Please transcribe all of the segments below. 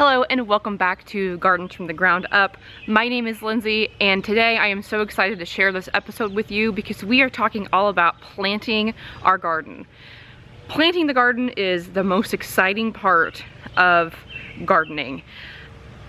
Hello and welcome back to Gardens from the Ground Up. My name is Lindsay and today I am so excited to share this episode with you because we are talking all about planting our garden. Planting the garden is the most exciting part of gardening,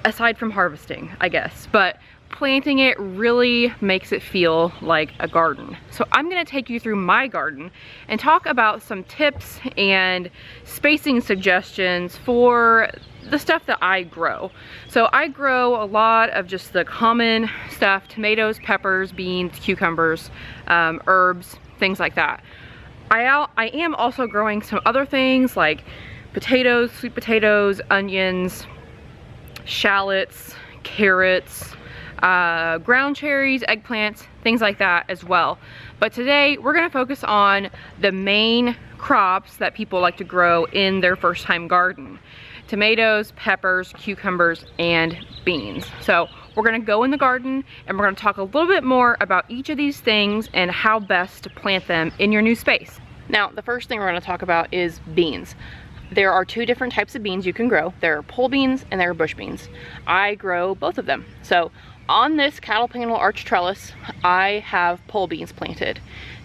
aside from harvesting, I guess, but planting it really makes it feel like a garden. So I'm gonna take you through my garden and talk about some tips and spacing suggestions for the stuff that I grow. So I grow a lot of just the common stuff: tomatoes, peppers, beans, cucumbers, herbs, things like that. I am also growing some other things like potatoes, sweet potatoes, onions, shallots, carrots, ground cherries, eggplants, things like that as well. But today we're going to focus on the main crops that people like to grow in their first time garden: tomatoes, peppers, cucumbers, and beans. So we're going to go in the garden and we're going to talk a little bit more about each of these things and how best to plant them in your new space. Now, the first thing we're going to talk about is beans. There are two different types of beans you can grow. There are pole beans and there are bush beans. I grow both of them. So on this cattle panel arch trellis, I have pole beans planted.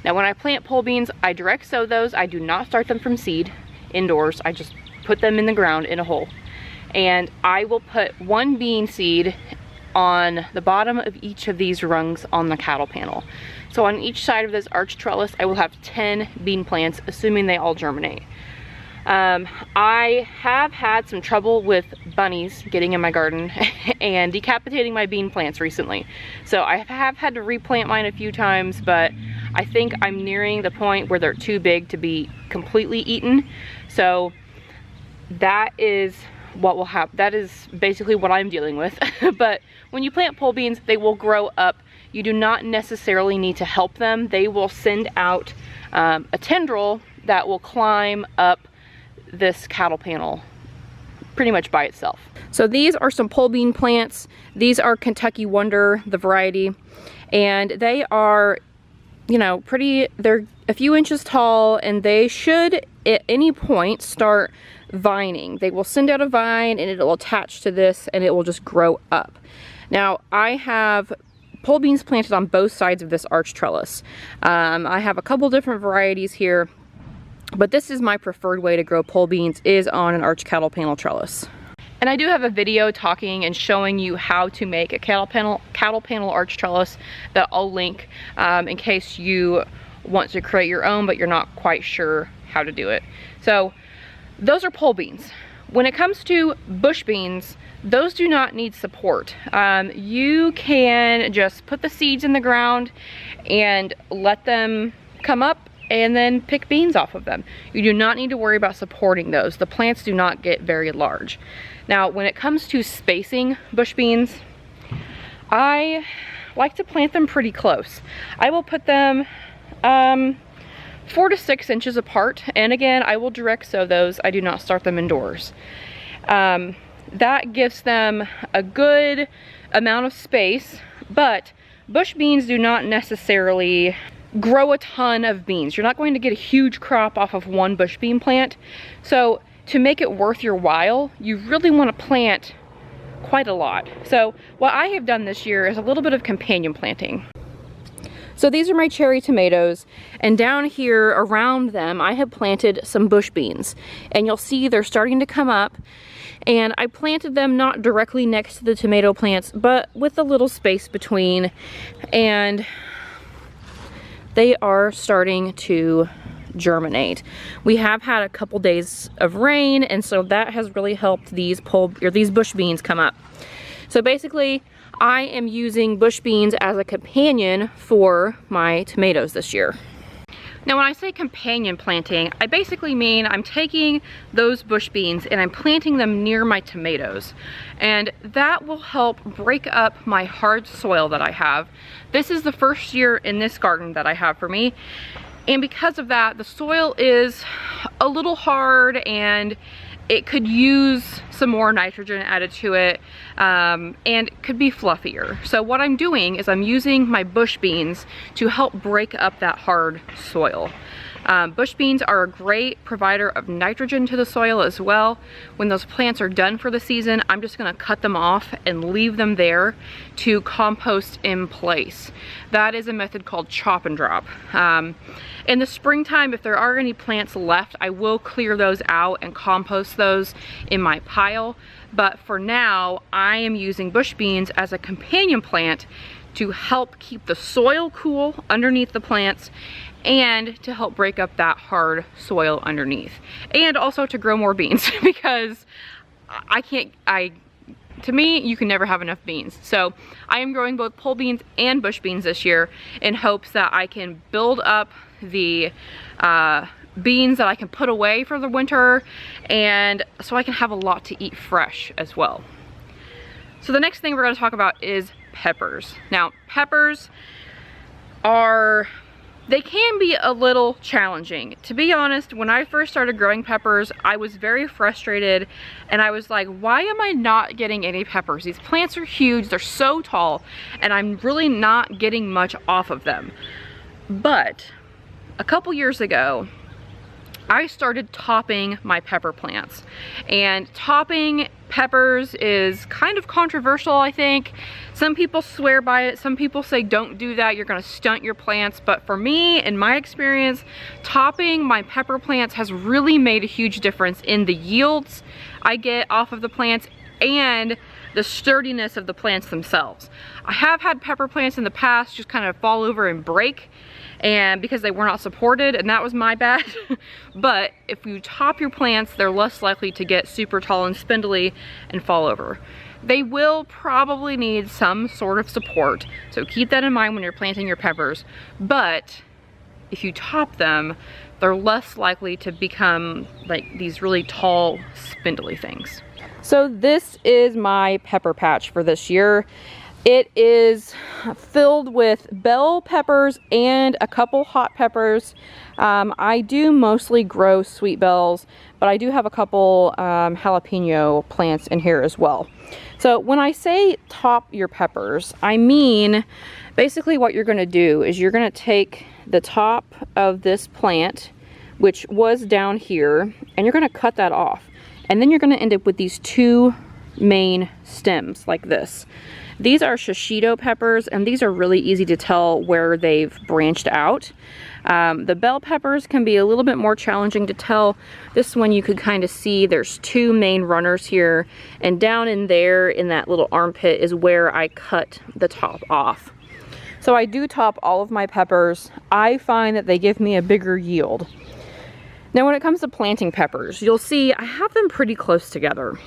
Now when I plant pole beans, I direct sow those. I do not start them from seed indoors. I just put them in the ground in a hole. And I will put one bean seed on the bottom of each of these rungs on the cattle panel. So on each side of this arch trellis, I will have 10 bean plants, assuming they all germinate. I have had some trouble with bunnies getting in my garden and decapitating my bean plants recently. So I have had to replant mine a few times, but I think I'm nearing the point where they're too big to be completely eaten. So that is what will happen. That is basically what I'm dealing with. But when you plant pole beans, they will grow up. You do not necessarily need to help them. They will send out a tendril that will climb up this cattle panel pretty much by itself. So these are some pole bean plants. These are Kentucky Wonder, the variety, and they are, you know, they're a few inches tall, and they should at any point start vining. They will send out a vine and it will attach to this and it will just grow up. Now I have pole beans planted on both sides of this arch trellis. I have a couple different varieties here, but this is my preferred way to grow pole beans, is on an arch cattle panel trellis. And I do have a video talking and showing you how to make a cattle panel arch trellis that I'll link in case you want to create your own but you're not quite sure how to do it. So those are pole beans. When it comes to bush beans, those do not need support. You can just put the seeds in the ground and let them come up and then pick beans off of them. You do not need to worry about supporting those. The plants do not get very large. Now, when it comes to spacing bush beans, I like to plant them pretty close. I will put them 4 to 6 inches apart, and again, I will direct sow those. I do not start them indoors. That gives them a good amount of space, but bush beans do not necessarily grow a ton of beans. You're not going to get a huge crop off of one bush bean plant. So to make it worth your while, you really want to plant quite a lot. So what I have done this year is a little bit of companion planting. So these are my cherry tomatoes, and down here around them I have planted some bush beans, and you'll see they're starting to come up, and I planted them not directly next to the tomato plants but with a little space between, and they are starting to germinate. We have had a couple days of rain, and so that has really helped these bush beans come up. So basically I am using bush beans as a companion for my tomatoes this year. Now when I say companion planting, I basically mean I'm taking those bush beans and I'm planting them near my tomatoes. And that will help break up my hard soil that I have. This is the first year in this garden that I have for me. And because of that, the soil is a little hard and it could use some more nitrogen added to it, and it could be fluffier. So what I'm doing is I'm using my bush beans to help break up that hard soil. Bush beans are a great provider of nitrogen to the soil as well. When those plants are done for the season, I'm just gonna cut them off and leave them there to compost in place. That is a method called chop and drop. In the springtime, if there are any plants left, I will clear those out and compost those in my pile. But for now, I am using bush beans as a companion plant to help keep the soil cool underneath the plants and to help break up that hard soil underneath. And also to grow more beans because to me, you can never have enough beans. So I am growing both pole beans and bush beans this year in hopes that I can build up the beans that I can put away for the winter, and so I can have a lot to eat fresh as well. So the next thing we're going to talk about is peppers. Now, peppers they can be a little challenging. To be honest, when I first started growing peppers, I was very frustrated and I was like, why am I not getting any peppers? These plants are huge, they're so tall, and I'm really not getting much off of them. But a couple years ago, I started topping my pepper plants. And topping peppers is kind of controversial, I think. Some people swear by it. Some people say don't do that, you're gonna stunt your plants. But for me, in my experience, topping my pepper plants has really made a huge difference in the yields I get off of the plants and the sturdiness of the plants themselves. I have had pepper plants in the past just kind of fall over and break, and because they were not supported, and that was my bad. But if you top your plants, they're less likely to get super tall and spindly and fall over. They will probably need some sort of support, so keep that in mind when you're planting your peppers. But if you top them, they're less likely to become like these really tall, spindly things. So this is my pepper patch for this year. It is filled with bell peppers and a couple hot peppers. I do mostly grow sweet bells, but I do have a couple jalapeno plants in here as well. So when I say top your peppers, I mean basically what you're gonna do is you're gonna take the top of this plant, which was down here, and you're gonna cut that off. And then you're gonna end up with these two main stems like this. These are shishito peppers, and these are really easy to tell where they've branched out. The bell peppers can be a little bit more challenging to tell. This one you could kind of see there's two main runners here, and down in there in that little armpit is where I cut the top off. So I do top all of my peppers. I find that they give me a bigger yield. Now when it comes to planting peppers, you'll see I have them pretty close together.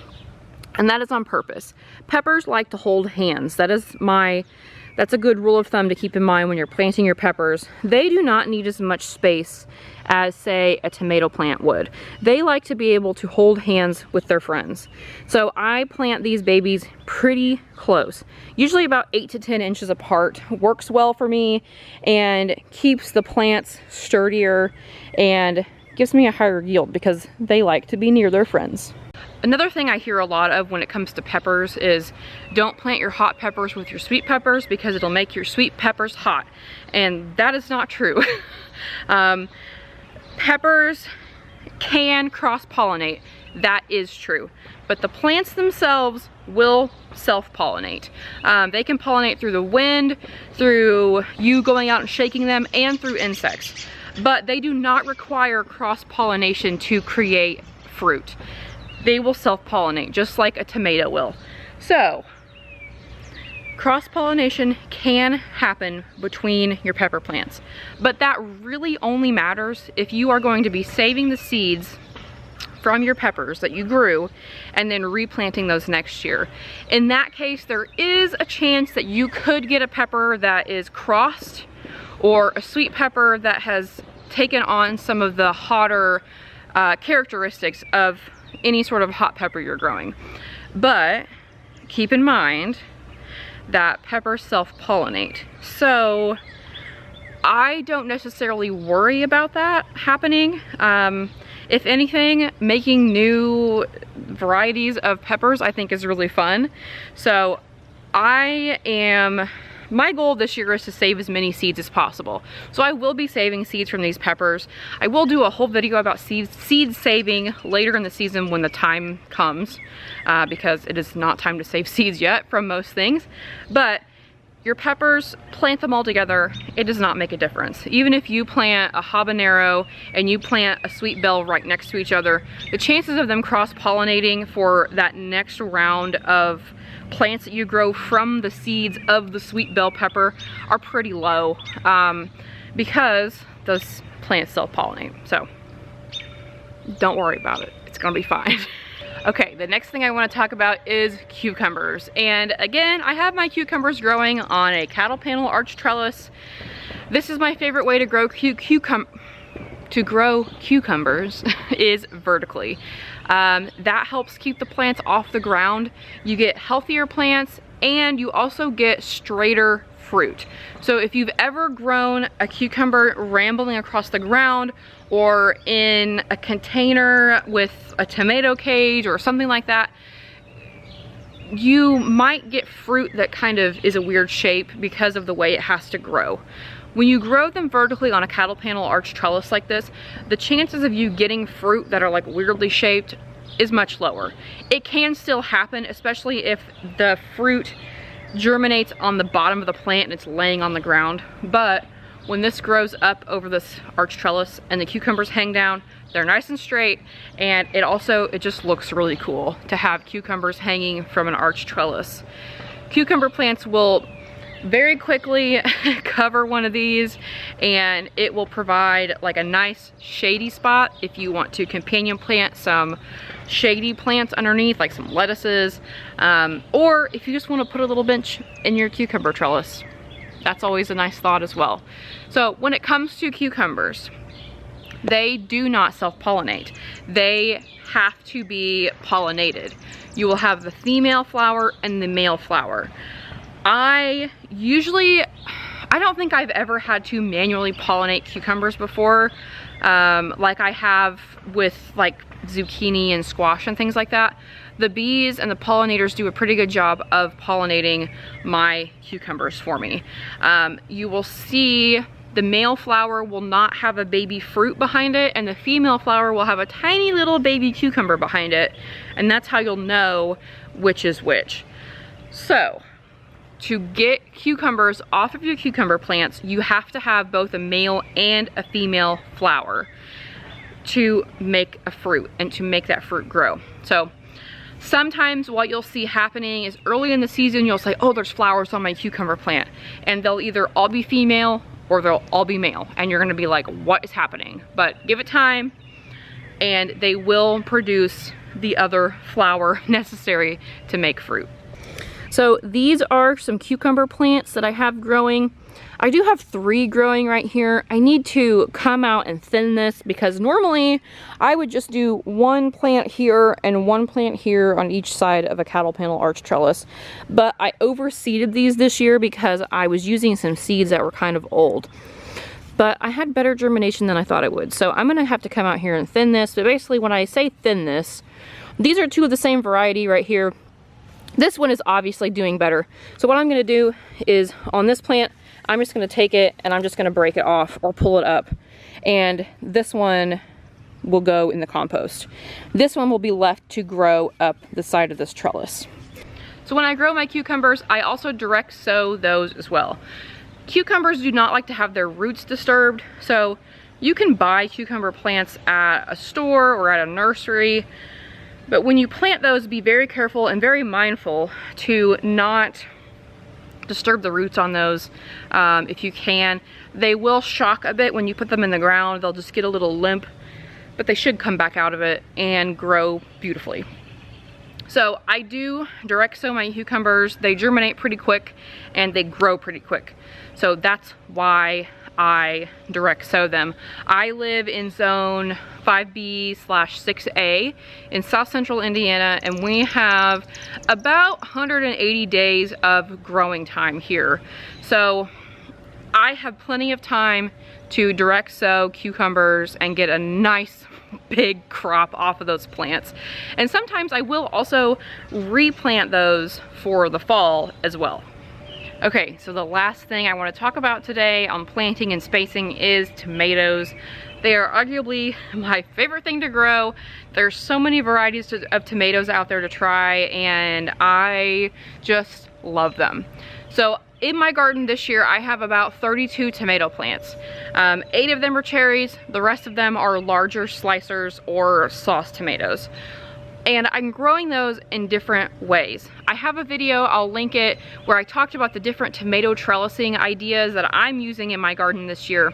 And that is on purpose. Peppers like to hold hands. That's a good rule of thumb to keep in mind when you're planting your peppers. They do not need as much space as, say, a tomato plant would. They like to be able to hold hands with their friends. So I plant these babies pretty close, usually about 8 to 10 inches apart. Works well for me and keeps the plants sturdier and gives me a higher yield because they like to be near their friends. Another thing I hear a lot of when it comes to peppers is don't plant your hot peppers with your sweet peppers because it'll make your sweet peppers hot. And that is not true. Peppers can cross-pollinate. That is true. But the plants themselves will self-pollinate. They can pollinate through the wind, through you going out and shaking them, and through insects. But they do not require cross-pollination to create fruit. They will self-pollinate just like a tomato will. So cross-pollination can happen between your pepper plants, but that really only matters if you are going to be saving the seeds from your peppers that you grew and then replanting those next year. In that case, there is a chance that you could get a pepper that is crossed or a sweet pepper that has taken on some of the hotter characteristics of any sort of hot pepper you're growing. But keep in mind that peppers self-pollinate. So I don't necessarily worry about that happening. If anything, making new varieties of peppers I think is really fun. So I am my goal this year is to save as many seeds as possible. So I will be saving seeds from these peppers. I will do a whole video about seed saving later in the season when the time comes, because it is not time to save seeds yet from most things. But your peppers, plant them all together, it does not make a difference. Even if you plant a habanero and you plant a sweet bell right next to each other, the chances of them cross-pollinating for that next round of plants that you grow from the seeds of the sweet bell pepper are pretty low, because those plants self-pollinate. So don't worry about it, it's gonna be fine. Okay, the next thing I want to talk about is cucumbers. And again, I have my cucumbers growing on a cattle panel arch trellis. This is my favorite way to grow cucumbers is vertically. That helps keep the plants off the ground. You get healthier plants and you also get straighter fruit. So if you've ever grown a cucumber rambling across the ground or in a container with a tomato cage or something like that, you might get fruit that kind of is a weird shape because of the way it has to grow. When you grow them vertically on a cattle panel arch trellis like this, the chances of you getting fruit that are like weirdly shaped is much lower. It can still happen, especially if the fruit germinates on the bottom of the plant and it's laying on the ground. But when this grows up over this arch trellis and the cucumbers hang down, they're nice and straight, and it just looks really cool to have cucumbers hanging from an arch trellis. Cucumber plants will very quickly cover one of these, and it will provide like a nice shady spot if you want to companion plant some shady plants underneath, like some lettuces, or if you just want to put a little bench in your cucumber trellis. That's always a nice thought as well. So when it comes to cucumbers, they do not self-pollinate. They have to be pollinated. You will have the female flower and the male flower. I don't think I've ever had to manually pollinate cucumbers before, like I have with like zucchini and squash and things like that. The bees and the pollinators do a pretty good job of pollinating my cucumbers for me. You will see the male flower will not have a baby fruit behind it, and the female flower will have a tiny little baby cucumber behind it, and that's how you'll know which is which. So to get cucumbers off of your cucumber plants, you have to have both a male and a female flower to make a fruit and to make that fruit grow. So sometimes what you'll see happening is early in the season, you'll say, oh, there's flowers on my cucumber plant, and they'll either all be female or they'll all be male, and you're gonna be like, what is happening? But give it time and they will produce the other flower necessary to make fruit. So these are some cucumber plants that I have growing. I do have 3 growing right here. I need to come out and thin this because normally I would just do 1 plant here and 1 plant here on each side of a cattle panel arch trellis. But I overseeded these this year because I was using some seeds that were kind of old. But I had better germination than I thought it would. So I'm gonna have to come out here and thin this. But basically when I say thin this, these are 2 of the same variety right here. This one is obviously doing better. So what I'm gonna do is on this plant, I'm just gonna take it and I'm just gonna break it off or pull it up. And this one will go in the compost. This one will be left to grow up the side of this trellis. So when I grow my cucumbers, I also direct sow those as well. Cucumbers do not like to have their roots disturbed. So you can buy cucumber plants at a store or at a nursery. But when you plant those, be very careful and very mindful to not disturb the roots on those if you can. They will shock a bit when you put them in the ground. They'll just get a little limp, but they should come back out of it and grow beautifully. So I do direct sow my cucumbers. They germinate pretty quick and they grow pretty quick. So that's why I direct sow them. I live in zone 5B/6A in South Central Indiana, and we have about 180 days of growing time here. So I have plenty of time to direct sow cucumbers and get a nice big crop off of those plants. And sometimes I will also replant those for the fall as well. Okay, so the last thing I want to talk about today on planting and spacing is tomatoes. They are arguably my favorite thing to grow. There's so many varieties of tomatoes out there to try, and I just love them. So in my garden this year, I have about 32 tomato plants. 8 of them are cherries. The rest of them are larger slicers or sauce tomatoes. And I'm growing those in different ways. I have a video, I'll link it, where I talked about the different tomato trellising ideas that I'm using in my garden this year.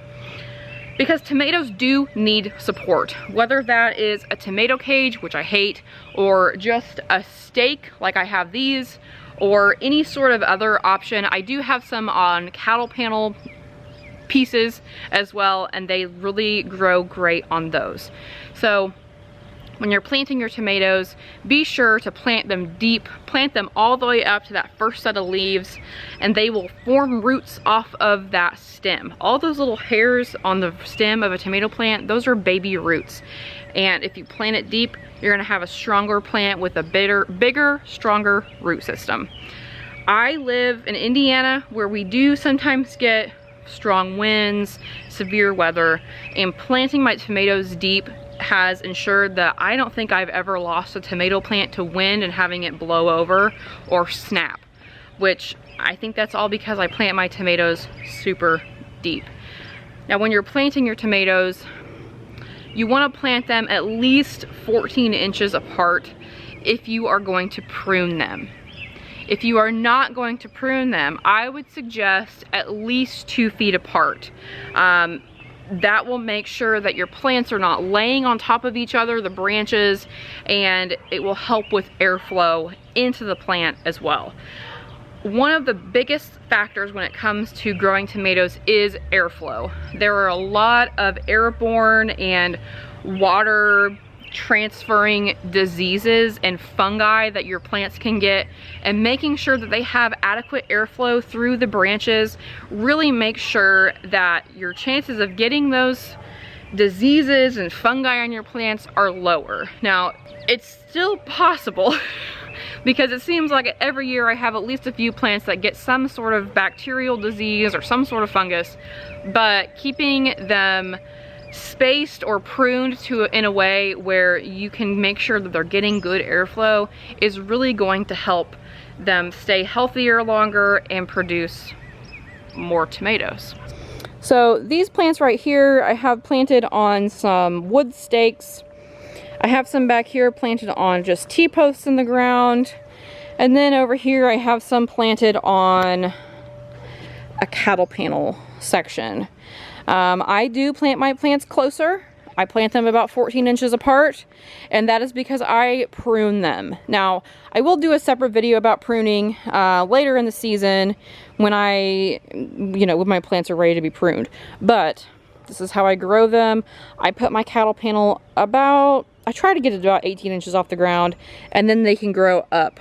Because tomatoes do need support, whether that is a tomato cage, which I hate, or just a stake like I have these, or any sort of other option. I do have some on cattle panel pieces as well, and they really grow great on those. So when you're planting your tomatoes, be sure to plant them deep, plant them all the way up to that first set of leaves, and they will form roots off of that stem. All those little hairs on the stem of a tomato plant, those are baby roots. And if you plant it deep, you're gonna have a stronger plant with a bigger, stronger root system. I live in Indiana, where we do sometimes get strong winds, severe weather, and planting my tomatoes deep has ensured that I don't think I've ever lost a tomato plant to wind and having it blow over or snap, which I think that's all because I plant my tomatoes super deep. Now when you're planting your tomatoes, you want to plant them at least 14 inches apart if you are going to prune them. If you are not going to prune them, I would suggest at least 2 feet apart. That will make sure that your plants are not laying on top of each other, the branches, and it will help with airflow into the plant as well. One of the biggest factors when it comes to growing tomatoes is airflow. There are a lot of airborne and water transferring diseases and fungi that your plants can get, and making sure that they have adequate airflow through the branches really makes sure that your chances of getting those diseases and fungi on your plants are lower. Now, it's still possible because it seems like every year I have at least a few plants that get some sort of bacterial disease or some sort of fungus, but keeping them spaced or pruned in a way where you can make sure that they're getting good airflow is really going to help them stay healthier longer and produce more tomatoes. So these plants right here I have planted on some wood stakes. I have some back here planted on just T-posts in the ground, and then over here I have some planted on a cattle panel section. I do plant my plants closer. I plant them about 14 inches apart, and that is because I prune them. Now, I will do a separate video about pruning later in the season when when my plants are ready to be pruned. But this is how I grow them. I put my cattle panel I try to get it about 18 inches off the ground, and then they can grow up.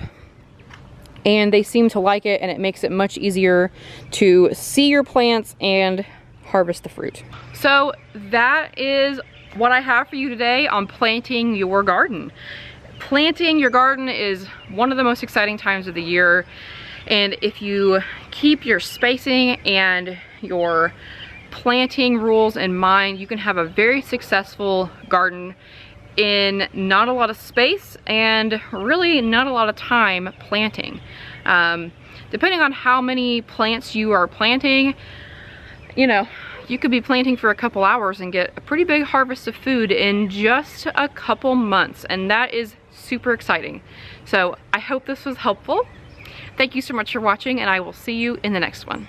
And they seem to like it, and it makes it much easier to see your plants and harvest the fruit. So that is what I have for you today on planting your garden. Planting your garden is one of the most exciting times of the year, and if you keep your spacing and your planting rules in mind, you can have a very successful garden in not a lot of space and really not a lot of time planting. Depending on how many plants you are planting, you could be planting for a couple hours and get a pretty big harvest of food in just a couple months, and that is super exciting. So I hope this was helpful. Thank you so much for watching, and I will see you in the next one.